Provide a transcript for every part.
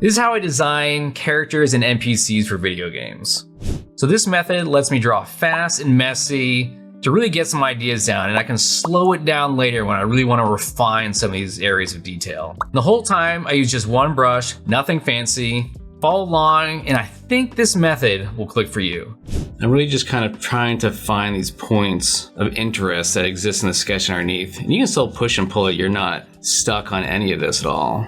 This is how I design characters and NPCs for video games. So this method lets me draw fast and messy to really get some ideas down, and I can slow it down later when I really want to refine some of these areas of detail. The whole time I use just one brush, nothing fancy. Follow along, and I think this method will click for you. I'm really just kind of trying to find these points of interest that exist in the sketch underneath. And you can still push and pull it. You're not stuck on any of this at all.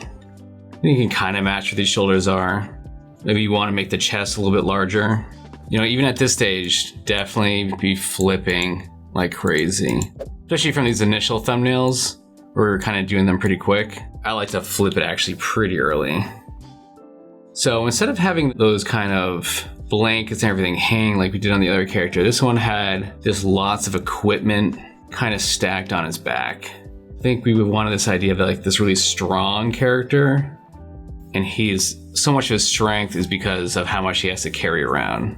You can kind of match where these shoulders are. Maybe you want to make the chest a little bit larger. You know, even at this stage, definitely be flipping like crazy. Especially from these initial thumbnails, we're kind of doing them pretty quick. I like to flip it actually pretty early. So instead of having those kind of blankets and everything hang like we did on the other character, this one had just lots of equipment kind of stacked on his back. I think we wanted this idea of like this really strong character, and so much of his strength is because of how much he has to carry around.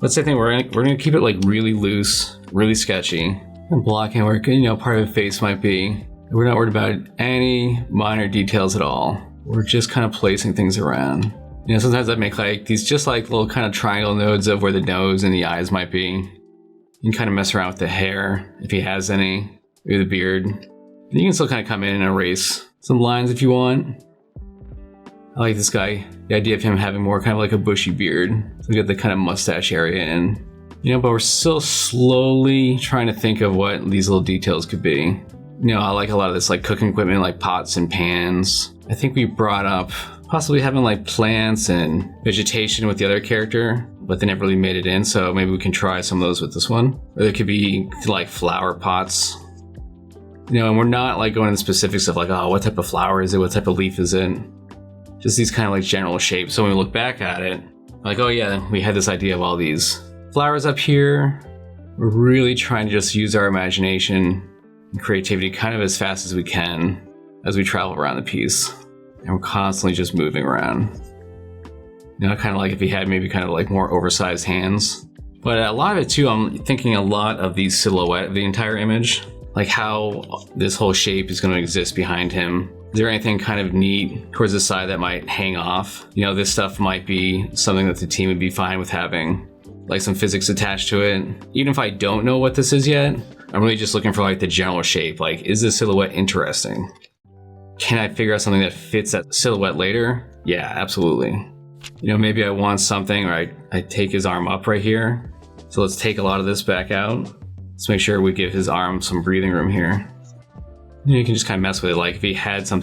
Let's say we're gonna keep it like really loose, really sketchy, and blocking where, you know, part of the face might be. We're not worried about any minor details at all. We're just kind of placing things around. You know, sometimes I make like these just like little kind of triangle nodes of where the nose and the eyes might be. You can kind of mess around with the hair if he has any, or the beard. And you can still kind of come in and erase some lines if you want. I like this guy, the idea of him having more kind of like a bushy beard. So we get the kind of mustache area in. You know, but we're still slowly trying to think of what these little details could be. You know, I like a lot of this like cooking equipment, like pots and pans. I think we brought up possibly having like plants and vegetation with the other character, but they never really made it in. So maybe we can try some of those with this one. Or there could be like flower pots. You know, and we're not like going into specifics of like, oh, what type of flower is it? What type of leaf is it? Just these kind of like general shapes. So when we look back at it, like, oh yeah, we had this idea of all these flowers up here. We're really trying to just use our imagination and creativity kind of as fast as we can as we travel around the piece. And we're constantly just moving around. You know, kind of like if he had maybe kind of like more oversized hands. But a lot of it too, I'm thinking a lot of the silhouette of the entire image. Like how this whole shape is going to exist behind him. Is there anything kind of neat towards the side that might hang off? You know, this stuff might be something that the team would be fine with having, like some physics attached to it. Even if I don't know what this is yet, I'm really just looking for like the general shape. Like, is this silhouette interesting? Can I figure out something that fits that silhouette later? Yeah, absolutely. You know, maybe I want something, or I take his arm up right here. So let's take a lot of this back out. Let's make sure we give his arm some breathing room here. You can just kind of mess with it, like if he had some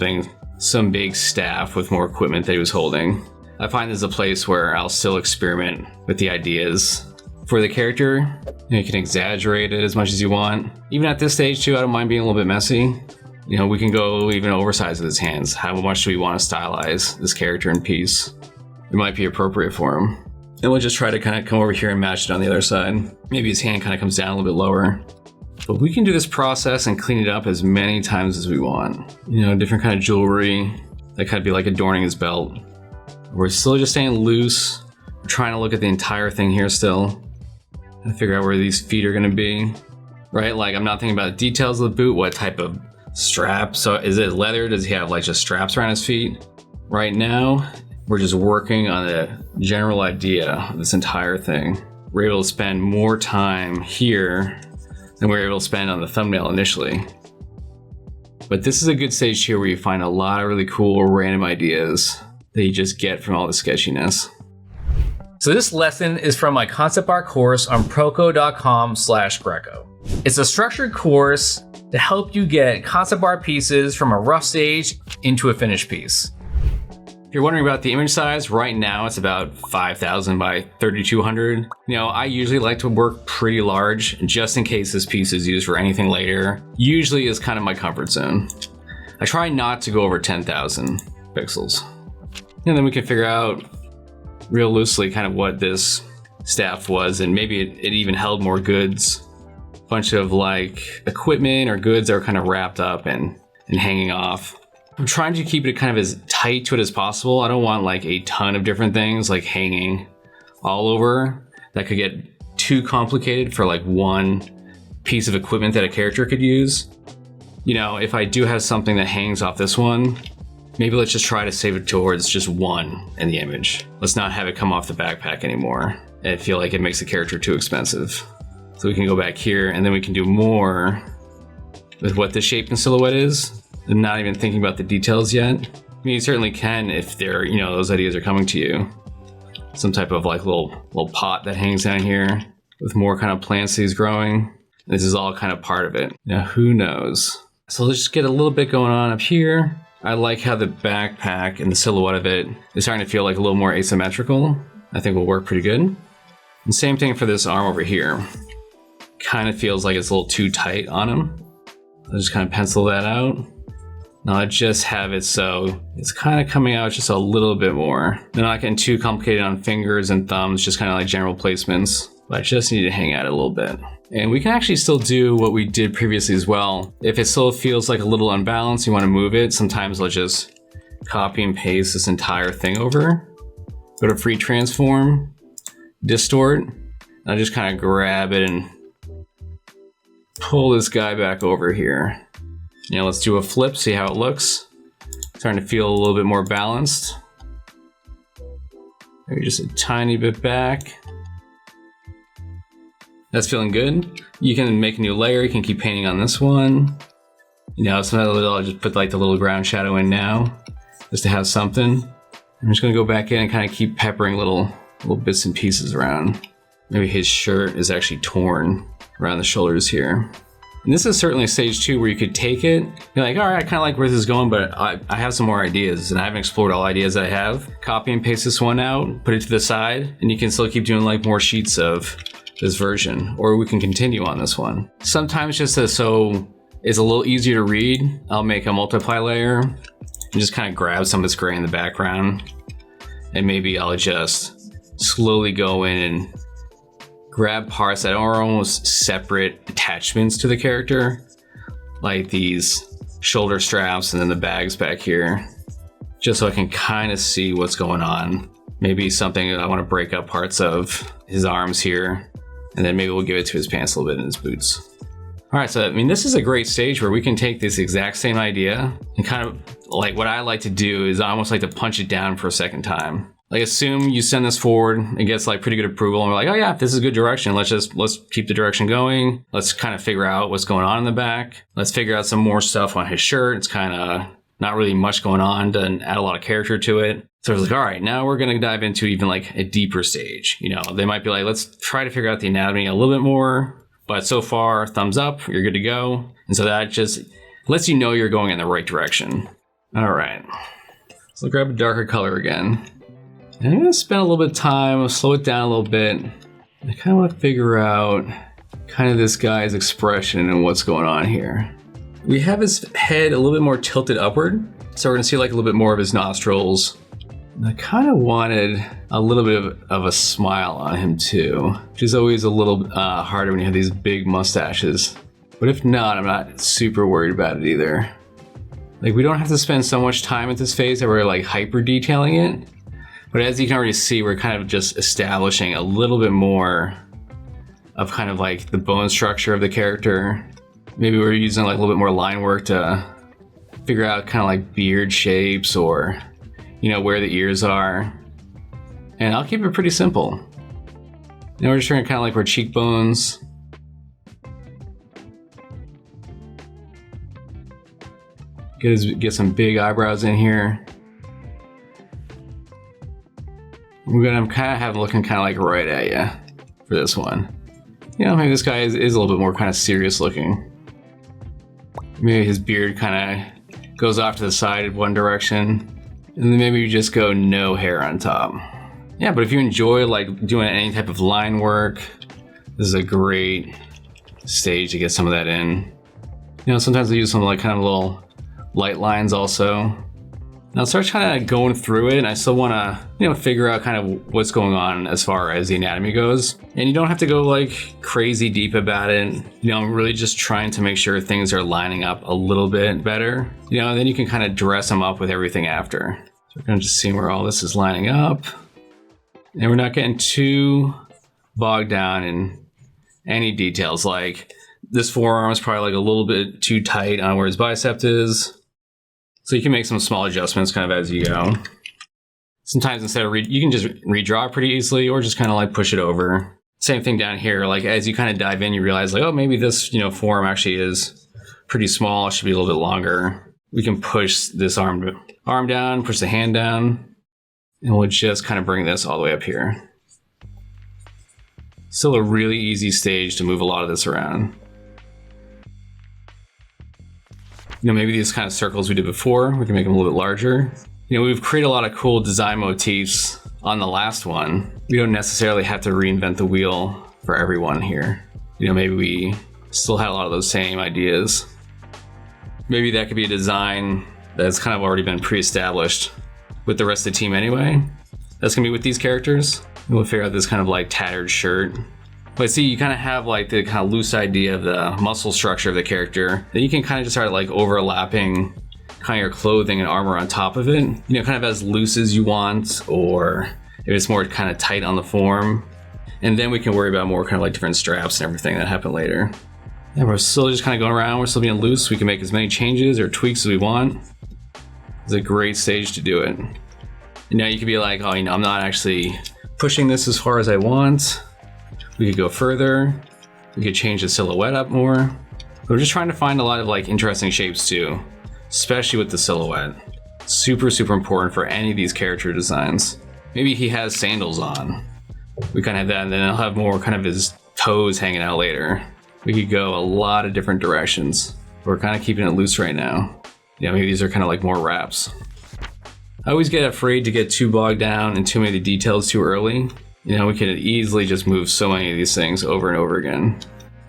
big staff with more equipment that he was holding. I find this is a place where I'll still experiment with the ideas for the character. You can exaggerate it as much as you want. Even at this stage too, I don't mind being a little bit messy. You know, we can go even oversized with his hands. How much do we want to stylize this character in piece? It might be appropriate for him. And we'll just try to kind of come over here and match it on the other side. Maybe his hand kind of comes down a little bit lower. But we can do this process and clean it up as many times as we want. You know, different kind of jewelry that kind of be like adorning his belt. We're still just staying loose. We're trying to look at the entire thing here still. And figure out where these feet are gonna be. Right, like I'm not thinking about the details of the boot, what type of strap. So is it leather? Does he have like just straps around his feet? Right now, we're just working on the general idea of this entire thing. We're able to spend more time here than we were able to spend on the thumbnail initially. But this is a good stage here where you find a lot of really cool random ideas that you just get from all the sketchiness. So this lesson is from my concept art course on proko.com/Greco. It's a structured course to help you get concept art pieces from a rough stage into a finished piece. If you're wondering about the image size, right now it's about 5,000 by 3,200. You know, I usually like to work pretty large just in case this piece is used for anything later. Usually is kind of my comfort zone. I try not to go over 10,000 pixels. And then we can figure out real loosely kind of what this staff was, and maybe it even held more goods. A bunch of like equipment or goods that are kind of wrapped up and hanging off. I'm trying to keep it kind of as tight to it as possible. I don't want like a ton of different things like hanging all over. That could get too complicated for like one piece of equipment that a character could use. You know, if I do have something that hangs off this one, Maybe let's just try to save it towards just one in the image. Let's not have it come off the backpack anymore. I feel like it makes the character too expensive. So we can go back here and then we can do more with what the shape and silhouette is. I'm not even thinking about the details yet. I mean, you certainly can if they're, you know, those ideas are coming to you. Some type of like little pot that hangs down here with more kind of plants that he's growing. This is all kind of part of it. Now, who knows? So let's just get a little bit going on up here. I like how the backpack and the silhouette of it is starting to feel like a little more asymmetrical. I think will work pretty good. And same thing for this arm over here. Kind of feels like it's a little too tight on him. I'll just kind of pencil that out. Now I just have it so it's kind of coming out just a little bit more. They're not getting too complicated on fingers and thumbs, just kind of like general placements. But I just need to hang out a little bit. And we can actually still do what we did previously as well. If it still feels like a little unbalanced, you want to move it. Sometimes I'll just copy and paste this entire thing over. Go to free transform, distort. And I just kind of grab it and pull this guy back over here. You know, let's do a flip, see how it looks. Starting to feel a little bit more balanced. Maybe just a tiny bit back. That's feeling good. You can make a new layer. You can keep painting on this one. You know, sometimes I'll just put like the little ground shadow in now, just to have something. I'm just gonna go back in and kind of keep peppering little bits and pieces around. Maybe his shirt is actually torn around the shoulders here. And this is certainly stage 2 where you could take it. You're like, all right, I kind of like where this is going, but I have some more ideas and I haven't explored all ideas that I have. Copy and paste this one out, put it to the side, and you can still keep doing like more sheets of this version, or we can continue on this one. Sometimes just so it's a little easier to read, I'll make a multiply layer and just kind of grab some of this gray in the background. And maybe I'll just slowly go in and grab parts that are almost separate attachments to the character, like these shoulder straps and then the bags back here, just so I can kind of see what's going on. Maybe something that I want to break up parts of his arms here, and then maybe we'll give it to his pants a little bit and his boots. All right, so I mean, this is a great stage where we can take this exact same idea and kind of like what I like to do is I almost like to punch it down for a second time. Like assume you send this forward, it gets like pretty good approval and we're like, oh yeah, this is a good direction. Let's keep the direction going. Let's kind of figure out what's going on in the back. Let's figure out some more stuff on his shirt. It's kind of not really much going on, doesn't add a lot of character to it. So it's like, all right, now we're going to dive into even like a deeper stage. You know, they might be like, let's try to figure out the anatomy a little bit more, but so far thumbs up, you're good to go. And so that just lets you know you're going in the right direction. All right, so grab a darker color again. And I'm gonna spend a little bit of time, slow it down a little bit. I kind of want to figure out kind of this guy's expression and what's going on here. We have his head a little bit more tilted upward, so we're gonna see like a little bit more of his nostrils. And I kind of wanted a little bit of a smile on him too, which is always a little harder when you have these big mustaches. But if not, I'm not super worried about it either. Like we don't have to spend so much time at this phase that we're like hyper detailing it. But as you can already see, we're kind of just establishing a little bit more of kind of like the bone structure of the character. Maybe we're using like a little bit more line work to figure out kind of like beard shapes or, you know, where the ears are. And I'll keep it pretty simple. Now we're just trying to kind of like where cheekbones. Get some big eyebrows in here. We're gonna kind of have looking kind of like right at you for this one. You know, maybe this guy is a little bit more kind of serious looking. Maybe his beard kind of goes off to the side in one direction. And then maybe you just go no hair on top. Yeah, but if you enjoy like doing any type of line work, this is a great stage to get some of that in. You know, sometimes I use some like kind of little light lines also. Now start kind of going through it, and I still want to, you know, figure out kind of what's going on as far as the anatomy goes. And you don't have to go like crazy deep about it. You know, I'm really just trying to make sure things are lining up a little bit better. You know, and then you can kind of dress them up with everything after. So we're gonna just see where all this is lining up. And we're not getting too bogged down in any details. Like this forearm is probably like a little bit too tight on where his bicep is. So you can make some small adjustments kind of as you go. Sometimes instead of you can just redraw it pretty easily, or just kind of like push it over. Same thing down here. Like as you kind of dive in, you realize like, oh, maybe this, form actually is pretty small. It should be a little bit longer. We can push this arm down, push the hand down, and we'll just kind of bring this all the way up here. Still a really easy stage to move a lot of this around. Maybe these kind of circles we did before, we can make them a little bit larger. We've created a lot of cool design motifs on the last one. We don't necessarily have to reinvent the wheel for everyone here. Maybe we still had a lot of those same ideas. Maybe that could be a design that's kind of already been pre-established with the rest of the team anyway. That's gonna be with these characters. We'll figure out this kind of like tattered shirt. But see, you kind of have like the kind of loose idea of the muscle structure of the character. Then you can kind of just start like overlapping kind of your clothing and armor on top of it. Kind of as loose as you want, or if it's more kind of tight on the form. And then we can worry about more kind of like different straps and everything that happen later. And we're still just kind of going around, we're still being loose. We can make as many changes or tweaks as we want. It's a great stage to do it. Now you could be like, oh, I'm not actually pushing this as far as I want. We could go further. We could change the silhouette up more. We're just trying to find a lot of like interesting shapes too, especially with the silhouette. Super, super important for any of these character designs. Maybe he has sandals on. We kind of have that, and then he'll have more kind of his toes hanging out later. We could go a lot of different directions. We're kind of keeping it loose right now. Maybe these are kind of like more wraps. I always get afraid to get too bogged down in too many details too early. We can easily just move so many of these things over and over again.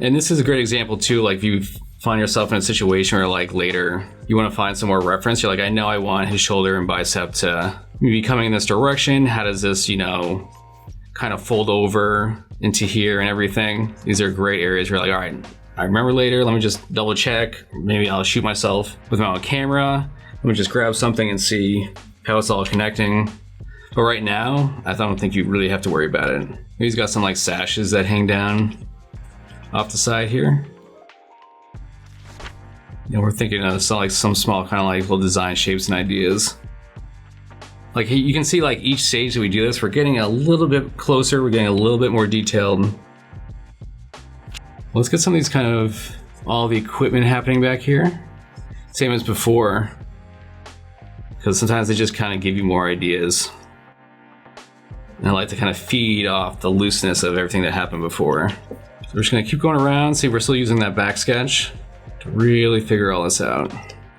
And this is a great example too, like if you find yourself in a situation where like later you want to find some more reference, you're like, I know I want his shoulder and bicep to be coming in this direction. How does this, kind of fold over into here and everything? These are great areas where you're like, all right, I remember later, let me just double check. Maybe I'll shoot myself with my own camera. Let me just grab something and see how it's all connecting. But right now, I don't think you really have to worry about it. Maybe he's got some like sashes that hang down off the side here. We're thinking of some small kind of like little design shapes and ideas. Like you can see like each stage that we do this, we're getting a little bit closer, we're getting a little bit more detailed. Let's get some of these kind of all the equipment happening back here. Same as before, because sometimes they just kind of give you more ideas. And I like to kind of feed off the looseness of everything that happened before. So we're just gonna keep going around, see if we're still using that back sketch to really figure all this out.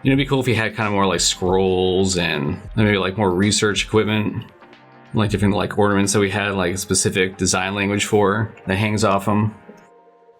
It'd be cool if you had kind of more like scrolls and maybe like more research equipment, like different like ornaments that we had like a specific design language for that hangs off them.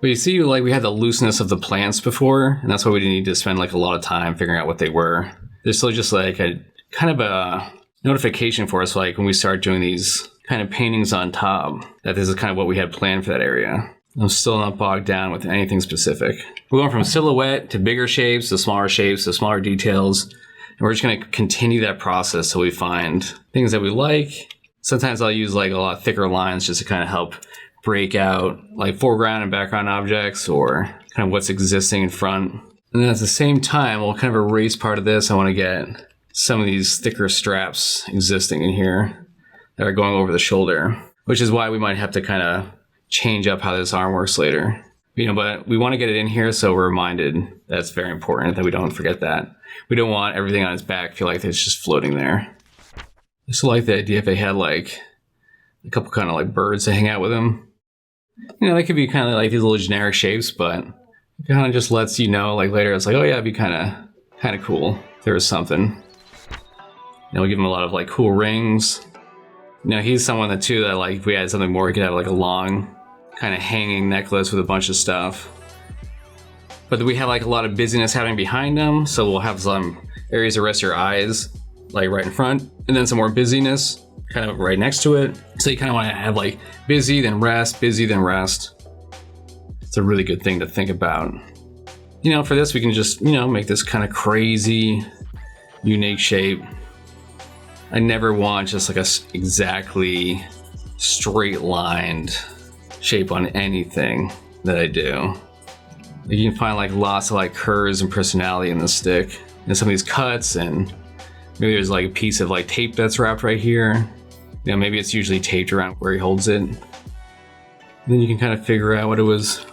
But you see, like we had the looseness of the plants before, and that's why we didn't need to spend like a lot of time figuring out what they were. There's still just like a kind of a notification for us, like when we start doing these kind of paintings on top, that this is kind of what we had planned for that area. I'm still not bogged down with anything specific. We're going from silhouette to bigger shapes, to smaller details. And we're just going to continue that process till we find things that we like. Sometimes I'll use like a lot thicker lines just to kind of help break out like foreground and background objects, or kind of what's existing in front. And then at the same time, we'll kind of erase part of this. I want to get some of these thicker straps existing in here that are going over the shoulder, which is why we might have to kind of change up how this arm works later. But we want to get it in here so we're reminded that it's very important, that we don't forget that. We don't want everything on his back feel like it's just floating there. I just like the idea if they had like a couple kind of like birds to hang out with him. They could be kind of like these little generic shapes, but it kind of just lets you know like later it's like, oh yeah, it'd be kind of cool if there was something. We give him a lot of like cool rings. He's someone that too that like if we had something more, he could have like a long kind of hanging necklace with a bunch of stuff. But we have like a lot of busyness happening behind him, so we'll have some areas to rest your eyes like right in front, and then some more busyness kind of right next to it. So you kind of want to have like busy then rest, busy then rest. It's a really good thing to think about. For this we can just make this kind of crazy unique shape. I never want just like a exactly straight lined shape on anything that I do. You can find like lots of like curves and personality in the stick. and some of these cuts, and maybe there's like a piece of like tape that's wrapped right here. You know, maybe it's usually taped around where he holds it. And then you can kind of figure out what it was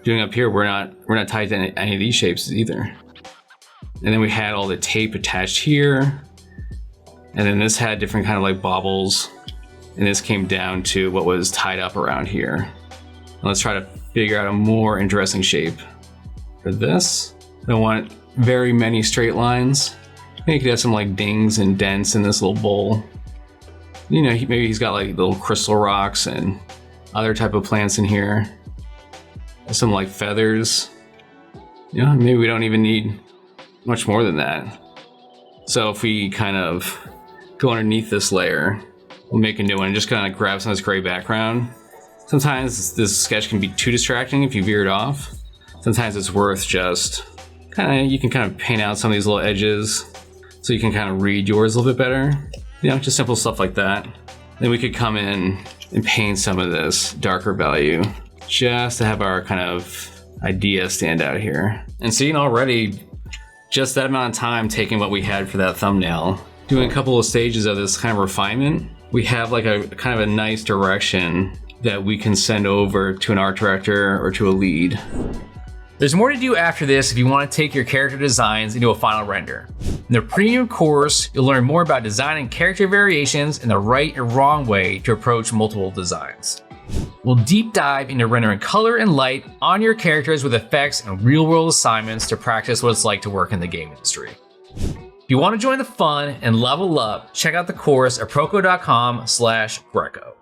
doing up here. We're not tied to any of these shapes either. And then we had all the tape attached here. And then this had different kind of like bobbles. And this came down to what was tied up around here. And let's try to figure out a more interesting shape. For this, I don't want very many straight lines. Maybe you could have some like dings and dents in this little bowl. You know, maybe he's got like little crystal rocks and other type of plants in here. Some like feathers. You know, maybe we don't even need much more than that. So if we kind of go underneath this layer, we'll make a new one and just kind of grab some of this gray background. Sometimes this sketch can be too distracting if you veer it off. Sometimes it's worth just you can kind of paint out some of these little edges so you can kind of read yours a little bit better. You know, just simple stuff like that. Then we could come in and paint some of this darker value just to have our kind of idea stand out here. And seeing already just that amount of time taking what we had for that thumbnail, doing a couple of stages of this kind of refinement, we have like a kind of a nice direction that we can send over to an art director or to a lead. There's more to do after this if you want to take your character designs into a final render. In the premium course, you'll learn more about designing character variations and the right and wrong way to approach multiple designs. We'll deep dive into rendering color and light on your characters with effects and real-world assignments to practice what it's like to work in the game industry. If you want to join the fun and level up, check out the course at proko.com/Greco.